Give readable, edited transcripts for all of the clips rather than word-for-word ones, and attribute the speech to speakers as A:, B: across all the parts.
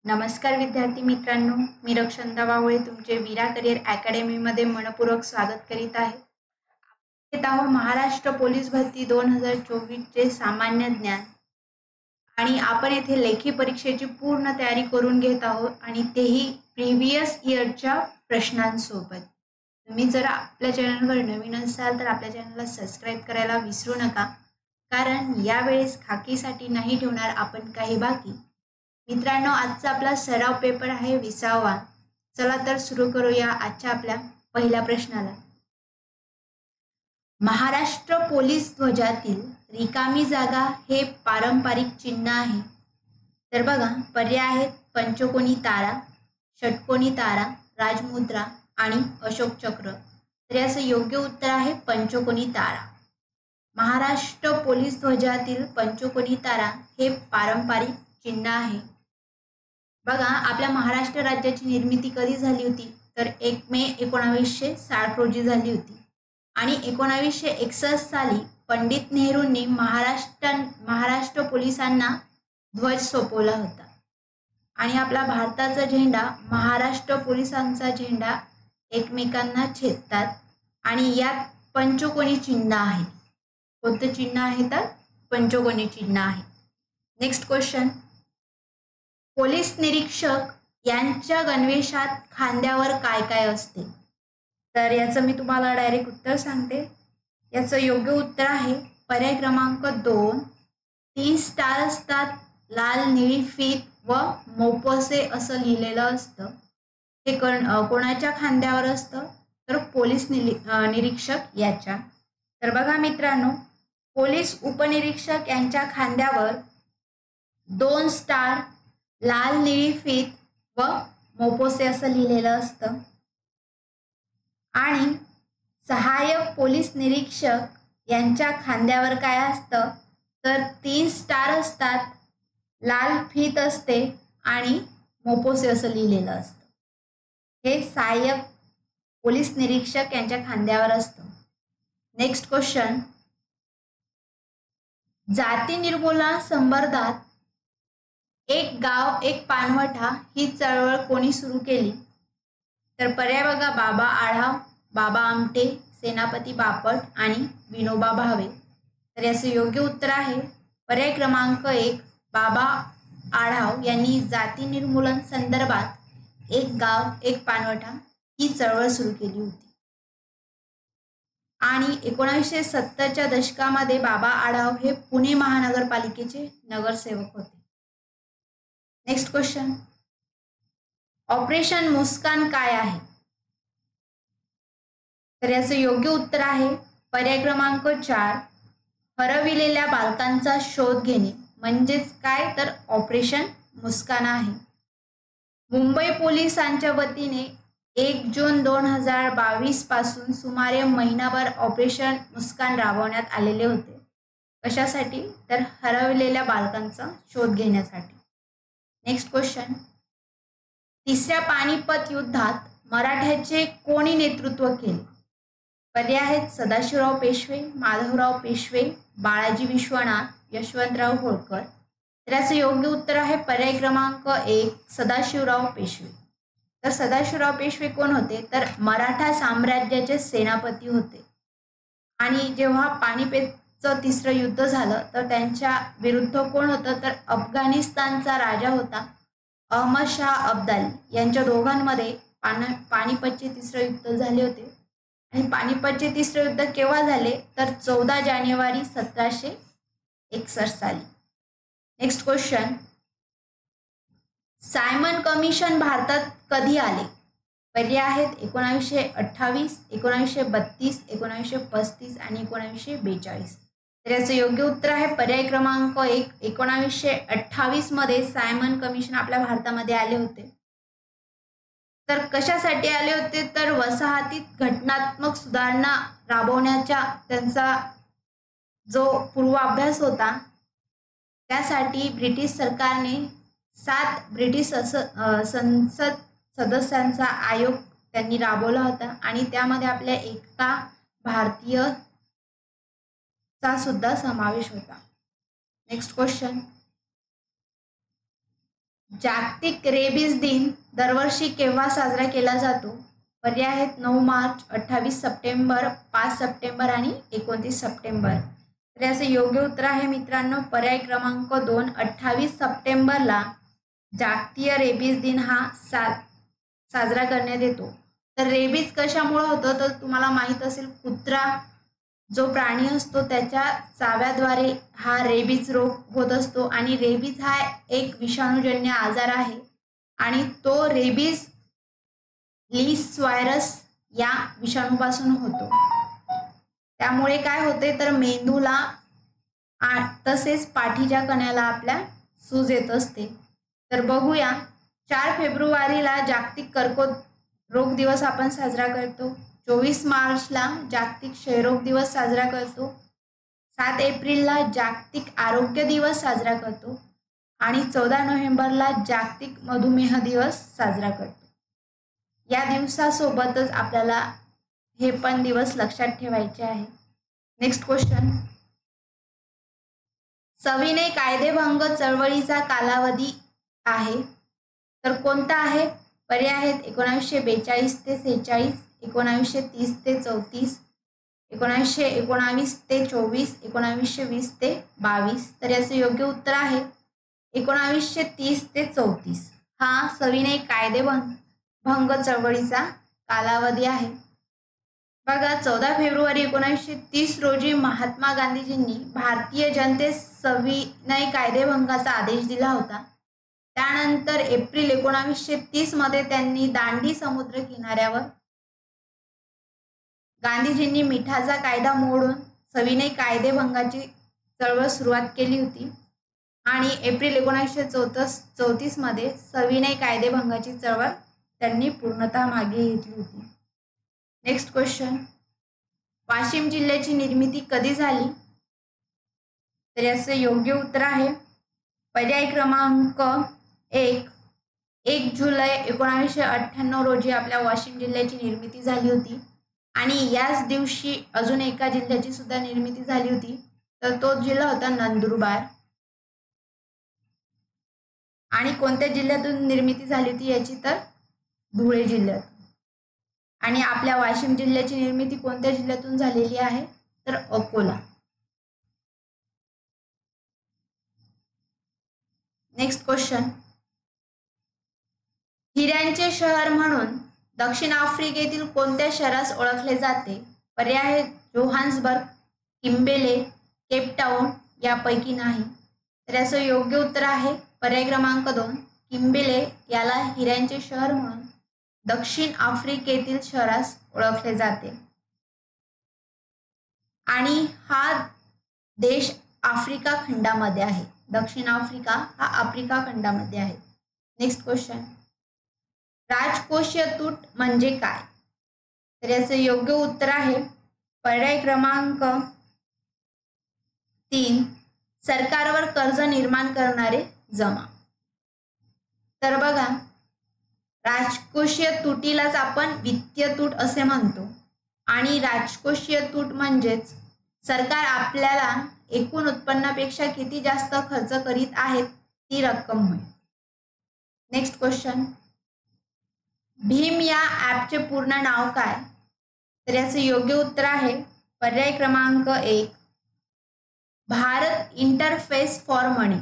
A: नमस्कार विद्यार्थी मित्रांनो, मी रक्षंदा वावळे तुमचे वीरा करिअर अकॅडमीमध्ये मनपूर्वक स्वागत करीत आहे. येत आहोत महाराष्ट्र पोलीस भरती 2024 चे सामान्य ज्ञान आणि आपण येथे लेखी परीक्षेची पूर्ण तयारी करून घेत आहोत आणि तेही प्रिव्हियस इयरच्या प्रश्नांसोबत. तुम्ही जर आपल्या चॅनलवर नवीन असाल तर आपल्या चॅनलला सबस्क्राईब करायला विसरू नका, कारण यावेळेस खाकीसाठी नाही ठेवणार आपण काही बाकी. मित्रांनो, आजचा आपला सराव पेपर आहे 20वा. चला तर सुरू करूया आजच्या आपल्या पहिल्या प्रश्नाला. महाराष्ट्र पोलीस ध्वजातील रिकामी जागा हे पारंपरिक चिन्ह आहे. तर बघा, पर्याय आहेत पंचकोनी तारा, षटकोनी तारा, राजमुद्रा आणि अशोक चक्र. तर याचं योग्य उत्तर आहे पंचकोनी तारा. महाराष्ट्र पोलीस ध्वजातील पंचकोनी तारा हे पारंपरिक चिन्ह आहे. बघा, आपल्या महाराष्ट्र राज्याची निर्मिती कधी झाली होती तर 1 मे 1960 रोजी झाली होती आणि 1961 साली पंडित नेहरूंनी महाराष्ट्र पोलिसांना ध्वज सोपवला होता आणि आपला भारताचा झेंडा महाराष्ट्र पोलिसांचा झेंडा एकमेकांना छेदतात आणि यात पंचकोनी चिन्ह आहे. कोणतं चिन्ह आहे तर पंचकोनी चिन्ह आहे. Next question. पोलीस निरीक्षक यांच्या गणवेशात खांद्यावर काय काय असते? तर याचं मी तुम्हाला डायरेक्ट उत्तर सांगते. याचं योग्य उत्तर आहे पर्याय क्रमांक 2. 3 स्टार असतात, लाल निळी फीत व मोपोसे असं लिहिलेलं असतं. हे कोणाच्या खांद्यावर असतं तर पोलीस निरीक्षक याच्या. तर बघा मित्रांनो, पोलीस उपनिरीक्षक यांच्या खांद्यावर 2 स्टार, लाल निळी फीत व मोपोसे असं लिहिलेलं असतं आणि सहाय्यक पोलीस निरीक्षक यांच्या खांद्यावर काय असतं तर 3 स्टार असतात, लाल फीत असते आणि मोपोसे असं लिहिलेलं असतं. हे सहाय्यक पोलीस निरीक्षक यांच्या खांद्यावर असतं. Next question. जाती निर्मूलन संदर्भात एक गाव एक पानवठा ही चळवळ कोणी सुरू केली? तर पर्याय बघा, बाबा आढाव, बाबा आमटे, सेनापती बापट आणि विनोबा भावे. तर याचं योग्य उत्तर आहे पर्याय क्रमांक 1. बाबा आढाव यांनी जाती निर्मूलन संदर्भात एक गाव एक पानवठा ही चळवळ सुरू केली होती आणि 1970च्या दशकामध्ये बाबा आढाव हे पुणे महानगरपालिकेचे नगरसेवक होते. Next question. ऑपरेशन मुस्कान काय आहे? तर याचं योग्य उत्तर आहे पर्याय क्रमांक 4. हरविलेल्या बालकांचा शोध घेणे म्हणजेच काय तर ऑपरेशन मुस्कान आहे. मुंबई पोलिसांच्या वतीने 1 जून 2022 पासून सुमारे महिनाभर ऑपरेशन मुस्कान राबवण्यात आलेले होते. कशासाठी तर हरवलेल्या बालकांचा शोध घेण्यासाठी. Next question. तिसऱ्या पानिपत युद्धात मराठ्याचे कोणी नेतृत्व केले? पर्याय आहेत सदाशिवराव पेशवे, माधवराव पेशवे, बाळाजी विश्वनाथ, यशवंतराव होळकर. तर याचं योग्य उत्तर आहे पर्याय क्रमांक 1. सदाशिवराव पेशवे. तर सदाशिवराव पेशवे कोण होते तर मराठा साम्राज्याचे सेनापती होते आणि जेव्हा पानिपतचं तिसरं युद्ध झालं तर त्यांच्या विरुद्ध कोण होतं तर अफगाणिस्तानचा राजा होता अहमद शाह अब्दाली. यांच्या दोघांमध्ये पानिपतचे तिसरं युद्ध झाले होते आणि पानिपतचे तिसरे युद्ध केव्हा झाले तर 14 जानेवारी 1761 साली. Next question. सायमन कमिशन भारतात कधी आले? पर्याय आहेत 1928, 1932, 1935 आणि 1942. तर याचं योग्य उत्तर आहे पर्याय क्रमांक 1. 1928 मध्ये सायमन कमिशन आपल्या भारतामध्ये आले होते. तर कशासाठी आले होते तर वसाहतीत घटनात्मक सुधारणा राबवण्याचा त्यांचा जो पूर्वाभ्यास होता त्यासाठी ब्रिटिश सरकारने 7 ब्रिटिश संसद सदस्यांचा आयोग त्यांनी राबवला होता आणि त्यामध्ये आपल्या एका भारतीयचा सुद्धा समावेश होता. Next question. जागतिक रेबीज दिन दरवर्षी केव्हा साजरा केला जातो? पर्याय आहेत 9 मार्च, 28 सप्टेंबर, 5 सप्टेंबर आणि 29 सप्टेंबर. तर याचं योग्य उत्तर आहे मित्रांनो पर्याय क्रमांक 2, 28 सप्टेंबरला जागतिक रेबीज दिन हा साजरा करण्यात येतो. तर रेबीज कशामुळे होतं तर तुम्हाला माहीत असेल, कुत्रा जो प्राणी असतो त्याच्या चाव्याद्वारे हा रेबीज रोग होत असतो आणि रेबीज हा एक विषाणूजन्य आजार आहे आणि तो रेबीज लीस व्हायरस या विषाणूपासून होतो. त्यामुळे काय होते तर मेंदूला तसेच पाठीच्या कण्याला आपल्या सूज येत असते. तर बघूया, 4 फेब्रुवारीला जागतिक कर्करोग दिवस आपण साजरा करतो. 24 मार्चला जागतिक क्षयरोग दिवस साजरा करतो. 7 एप्रिलला जागतिक आरोग्य दिवस साजरा करतो आणि 14 नोव्हेंबरला जागतिक मधुमेह दिवस साजरा करतो. या दिवसासोबतच आपल्याला हे पण दिवस लक्षात ठेवायचे आहे. नेक्स्ट क्वेश्चन, सविनय कायदेभंग चळवळीचा कालावधी आहे तर कोणता आहे? पर्याय आहेत 1942 ते 46, 1930 ते 34, 1919 ते 24, 1920 ते 22. तर याचं योग्य उत्तर आहे 1930 ते 34 हा सविनय कायदेभंग चळवळीचा कालावधी आहे. बघा, 14 फेब्रुवारी 1930 रोजी महात्मा गांधीजींनी भारतीय जनतेस सविनय कायदेभंगाचा आदेश दिला होता. त्यानंतर एप्रिल 1930 मध्ये त्यांनी दांडी समुद्र किनाऱ्यावर गांधीजींनी मिठाचा कायदा मोडून सविनय कायदेभंगाची चळवळ सुरुवात केली होती आणि एप्रिल 1934 मध्ये सविनय कायदेभंगाची चळवळ त्यांनी पूर्णतः मागे घेतली होती. नेक्स्ट क्वेश्चन, वाशिम जिल्ह्याची निर्मिती कधी झाली? तर याचं योग्य उत्तर आहे पर्याय क्रमांक 1 जुलै 1998 रोजी आपल्या वाशिम जिल्ह्याची निर्मिती झाली होती आणि याच दिवशी अजून एका जिल्ह्याची सुद्धा निर्मिती झाली होती, तर तो जिल्हा होता नंदुरबार. आणि कोणत्या जिल्ह्यातून निर्मिती झाली होती याची? तर धुळे जिल्ह्यात. आणि आपल्या वाशिम जिल्ह्याची निर्मिती कोणत्या जिल्ह्यातून झालेली आहे? तर अकोला. नेक्स्ट क्वेश्चन, हिऱ्यांचे शहर म्हणून दक्षिण आफ्रिकेतील कोणत्या शहरास ओळखले जाते? पर्याय आहेत जोहान्सबर्ग, किम्बेले, केपटाऊन यापैकी नाही. तर याचं योग्य उत्तर आहे पर्याय क्रमांक 2 किम्बेले याला हिऱ्यांचे शहर म्हणून दक्षिण आफ्रिकेतील शहरास ओळखले जाते आणि हा देश आफ्रिका खंडामध्ये आहे. दक्षिण आफ्रिका हा आफ्रिका खंडामध्ये आहे. नेक्स्ट क्वेश्चन, राजकोषीय तूट म्हणजे काय? तर याचं योग्य उत्तर आहे पर्याय क्रमांक 3 सरकारवर कर्ज निर्माण करणारे जमा. तर बघा, राजकोषीय तुटीलाच आपण वित्तीय तूट असे म्हणतो आणि राजकोषीय तूट म्हणजेच सरकार आपल्याला एकूण उत्पन्नापेक्षा किती जास्त खर्च करीत आहेत ती रक्कम होय. नेक्स्ट क्वेश्चन, भीम या ॲपचे पूर्ण नाव काय? तर याचे योग्य उत्तर आहे पर्याय क्रमांक 1 भारत इंटरफेस फॉर मनी.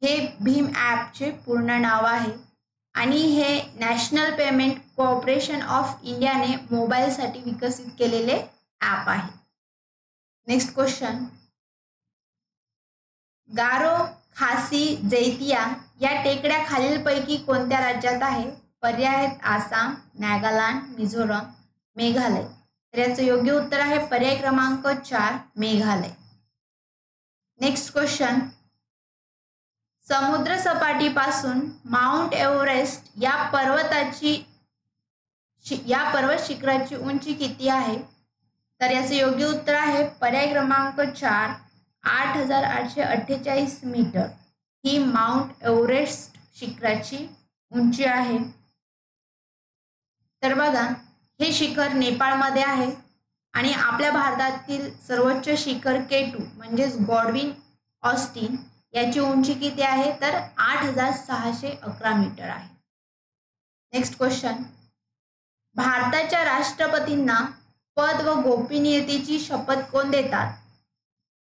A: हे भीम ॲपचे पूर्ण नाव आहे आणि हे नॅशनल पेमेंट कॉर्पोरेशन ऑफ इंडियाने मोबाईलसाठी विकसित केलेले ॲप आहे. नेक्स्ट क्वेश्चन, गारो, खासी, जैतिया या टेकड्या खालीलपैकी कोणत्या राज्यात आहे? पर्याय आहेत आसाम, नागालँड, मिझोरम, मेघालय. तर याचं योग्य उत्तर आहे पर्याय क्रमांक 4 मेघालय. नेक्स्ट क्वेश्चन, समुद्र सपाटीपासून माउंट एव्हरेस्ट या पर्वत शिखराची उंची किती आहे? तर याचं योग्य उत्तर आहे पर्याय क्रमांक 4 8,848 मीटर ही माउंट एव्हरेस्ट शिखराची उंची आहे. तर बघा, हे शिखर नेपाळमध्ये आहे आणि आपल्या भारतातील सर्वोच्च शिखर K2 म्हणजेच गॉडविन ऑस्टिन याची उंची किती आहे तर 8611 मीटर आहे. नेक्स्ट क्वेश्चन, भारताच्या राष्ट्रपतींना पद व गोपनीयतेची शपथ कोण देतात?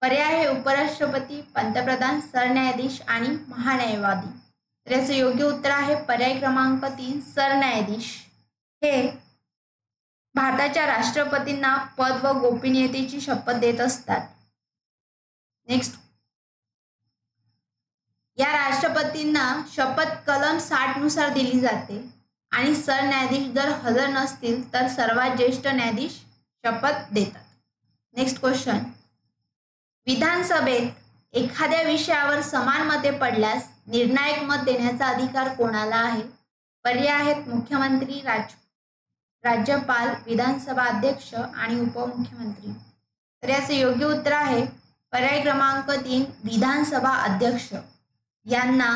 A: पर्याय आहे उपराष्ट्रपती, पंतप्रधान, सरन्यायाधीश आणि महान्यायवादी. तर याचं योग्य उत्तर आहे पर्याय क्रमांक 3 सरन्यायाधीश हे भारताच्या राष्ट्रपतींना पद व गोपनीयतेची शपथ देत असतात. नेक्स्ट, या राष्ट्रपतींना शपथ कलम 60 नुसार दिली जाते आणि सरन्यायाधीश जर हजर नसतील तर सर्वात ज्येष्ठ न्यायाधीश शपथ देतात. नेक्स्ट क्वेश्चन, विधानसभेत एखाद्या विषयावर समान मते पडल्यास निर्णायक मत देण्याचा अधिकार कोणाला आहे? पर्याय आहेत मुख्यमंत्री, राज्यपाल, विधानसभा अध्यक्ष आणि उपमुख्यमंत्री. तर याचे योग्य उत्तर आहे पर्याय क्रमांक 3 विधानसभा अध्यक्ष यांना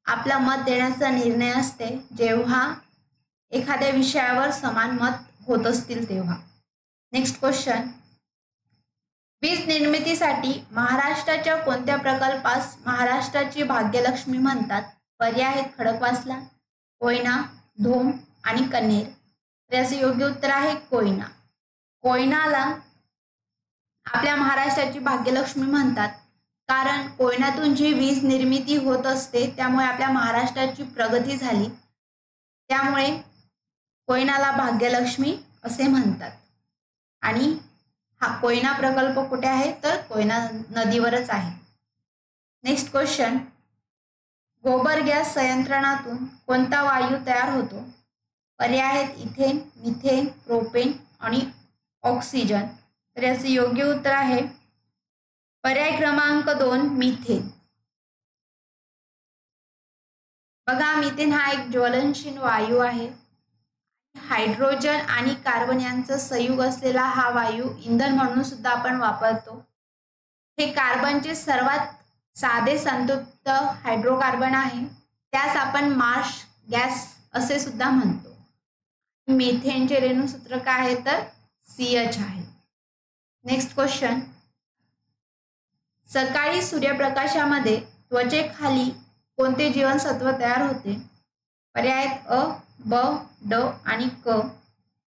A: आपला मत देण्याचा निर्णय असते जेव्हा एखाद्या विषयावर समान मत होत असतील तेव्हा. नेक्स्ट क्वेश्चन, वीज निर्मितीसाठी महाराष्ट्राच्या कोणत्या प्रकल्पास महाराष्ट्राची भाग्यलक्ष्मी म्हणतात? पर्याय आहेत खडकवासला, कोयना, धोम आणि कन्हेर. तर याचे योग्य उत्तर आहे कोयना. कोयनाला आपल्या महाराष्ट्राची भाग्यलक्ष्मी म्हणतात कारण कोयनातून जी वीज निर्मिती होत असते त्यामुळे आपल्या महाराष्ट्राची प्रगती झाली, त्यामुळे कोयनाला भाग्यलक्ष्मी असे म्हणतात. आणि हा कोयना प्रकल्प कुठे आहे तर कोयना नदीवरच आहे. नेक्स्ट क्वेश्चन, गोबर गॅस संयंत्रणातून कोणता वायू तयार होतो? पर्याय आहेत इथेन, मिथेन, प्रोपेन आणि ऑक्सिजन. तर याचे योग्य उत्तर आहे पर्याय क्रमांक 2 मिथेन. बघा, मिथेन हा एक ज्वलनशील वायू आहे. हायड्रोजन आणि कार्बन यांचा संयुग असलेला हा वायू इंधन म्हणून सुद्धा आपण वापरतो. हे कार्बनचे सर्वात साधे संतृप्त हायड्रोकार्बन आहे, त्यास आपण मार्श गॅस असे सुद्धा म्हणतो. मिथेनचे रेणुसूत्र काय आहे तर CH आहे. नेक्स्ट क्वेश्चन, सकाळी सूर्यप्रकाशामध्ये त्वचेखाली कोणते जीवनसत्व तयार होते? पर्याय आहेत अ, ब, ड आणि क.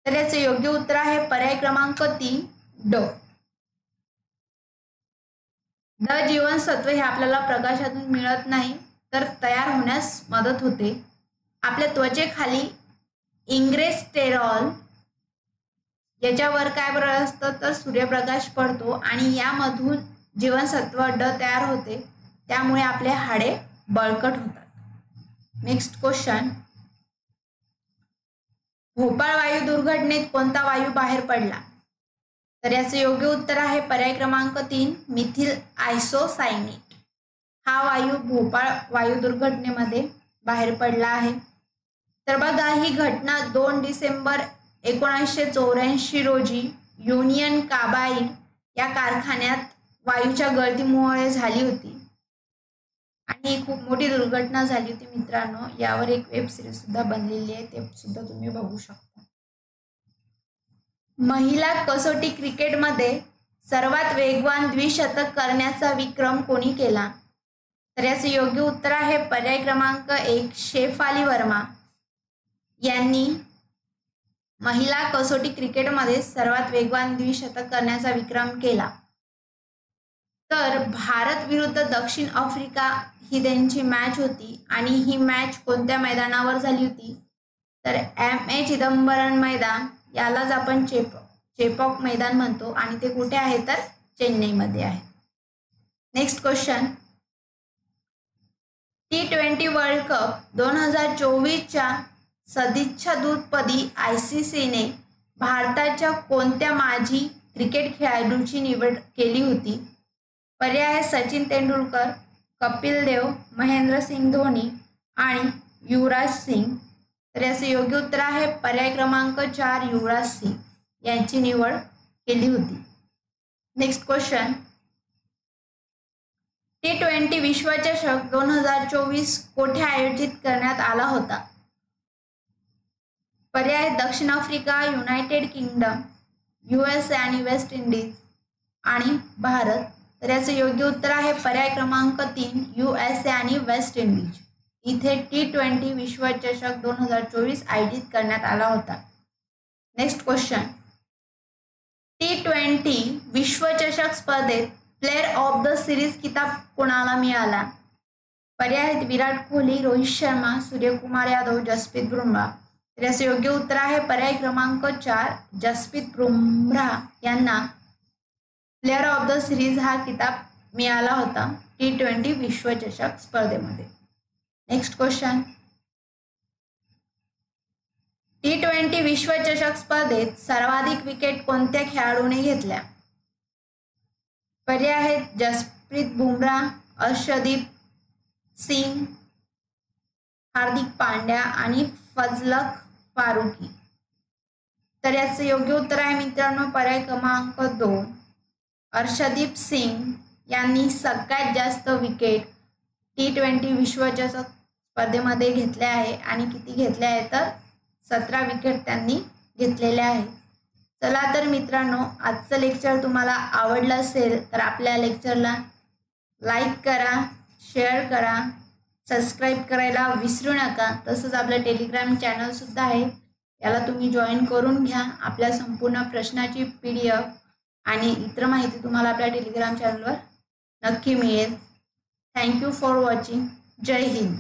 A: तर याचे योग्य उत्तर आहे पर्याय क्रमांक 3 ड. ड जीवनसत्व हे आपल्याला प्रकाशातून मिळत नाही तर तयार होण्यास मदत होते. आपल्या त्वचेखाली इंग्रेस्टेरॉल याच्यावर काय बरं असतं तर सूर्यप्रकाश पडतो आणि यामधून जीवनसत्व ड तयार होते, त्यामुळे आपले हाडे बळकट होतात. नेक्स्ट क्वेश्चन, भोपाळ वायू दुर्घटनेत कोणता वायू बाहेर पडला? तर याचे योग्य उत्तर आहे पर्याय क्रमांक 3 मिथिल आयसोसायनेट. हा वायू भोपाळ वायू दुर्घटनेमध्ये बाहेर पडला आहे. तर बघा, ही घटना 2 डिसेंबर 1984 रोजी युनियन कार्बाइड या कारखान्यात वायूच्या गळतीमुळे झाली होती आणि खूप मोठी दुर्घटना झाली होती मित्रांनो. यावर एक वेब सिरीज सुद्धा बनलेली आहे, ते सुद्धा तुम्ही बघू शकता. महिला कसोटी क्रिकेटमध्ये सर्वात वेगवान द्विशतक करण्याचा विक्रम कोणी केला? तर याचे योग्य उत्तर आहे पर्याय क्रमांक 1 शेफाली वर्मा यांनी महिला कसोटी क्रिकेटमध्ये सर्वात वेगवान द्विशतक करण्याचा विक्रम केला. तर भारत विरुद्ध दक्षिण आफ्रिका ही त्यांची मॅच होती आणि ही मॅच कोणत्या मैदानावर झाली होती तर MA चिदंबरम मैदान, यालाच आपण चेपॉक मैदान म्हणतो आणि ते कुठे आहे तर चेन्नईमध्ये आहे. Next question, T20 world cup 2024च्या सदिच्छा दूतपदी ICCने भारताच्या कोणत्या माजी क्रिकेट खेळाडूची निवड केली होती? पर्याय आहे सचिन तेंडुलकर, कपिल देव, महेंद्रसिंग धोनी आणि युवराज सिंग. तर याचे योग्य उत्तर आहे पर्याय क्रमांक 4 युवराज सिंग यांची निवड केली होती. नेक्स्ट क्वेश्चन, T20 विश्वचषक 2024 कोठे आयोजित करण्यात आला होता? पर्याय दक्षिण आफ्रिका, युनायटेड किंगडम, USA आणि वेस्ट इंडिज आणि भारत. तर याचं योग्य उत्तर आहे पर्याय क्रमांक 3 USA आणि वेस्ट इंडिज. इथे T20 विश्वचषक 2024 आयोजित करण्यात आला होता. नेक्स्ट क्वेश्चन, T20 विश्वचषक स्पर्धेत प्लेयर ऑफ द सिरीज किताब कोणाला मिळाला? पर्याय आहेत विराट कोहली, रोहित शर्मा, सूर्यकुमार यादव, जसप्रीत बुमराह. तर याचं योग्य उत्तर आहे पर्याय क्रमांक 4 जसप्रीत बुमराह यांना प्लेयर ऑफ द सिरीज हा किताब मिळाला होता T20 विश्वचषक स्पर्धेमध्ये. नेक्स्ट क्वेश्चन, T20 विश्वचषक स्पर्धेत सर्वाधिक विकेट कोणत्या खेळाडूने घेतल्या? पर्याय आहेत जसप्रीत बुमराह, अर्शदीप सिंग, हार्दिक पांड्या आणि फजलक फारुकी. तर याचं योग्य उत्तर आहे मित्रांनो पर्याय क्रमांक 2 अर्शदीप सिंग यांनी सगळ्यात जास्त विकेट T20 विश्वचषक स्पर्धेमध्ये घेतले आहे आणि किती घेतले आहे तर 17 विकेट त्यांनी घेतलेले आहे. चला तर मित्रांनो, आजचं लेक्चर तुम्हाला आवडलं असेल तर आपल्या लेक्चरला लाईक करा, शेअर करा, सबस्क्राईब करायला विसरू नका. तसंच आपलं टेलिग्राम चॅनलसुद्धा आहे, याला तुम्ही जॉईन करून घ्या. आपल्या संपूर्ण प्रश्नाची PDF आणि इतर माहिती तुम्हाला आपल्या टेलिग्राम चॅनलवर नक्की मिळेल. Thank you for watching. Jai Hind.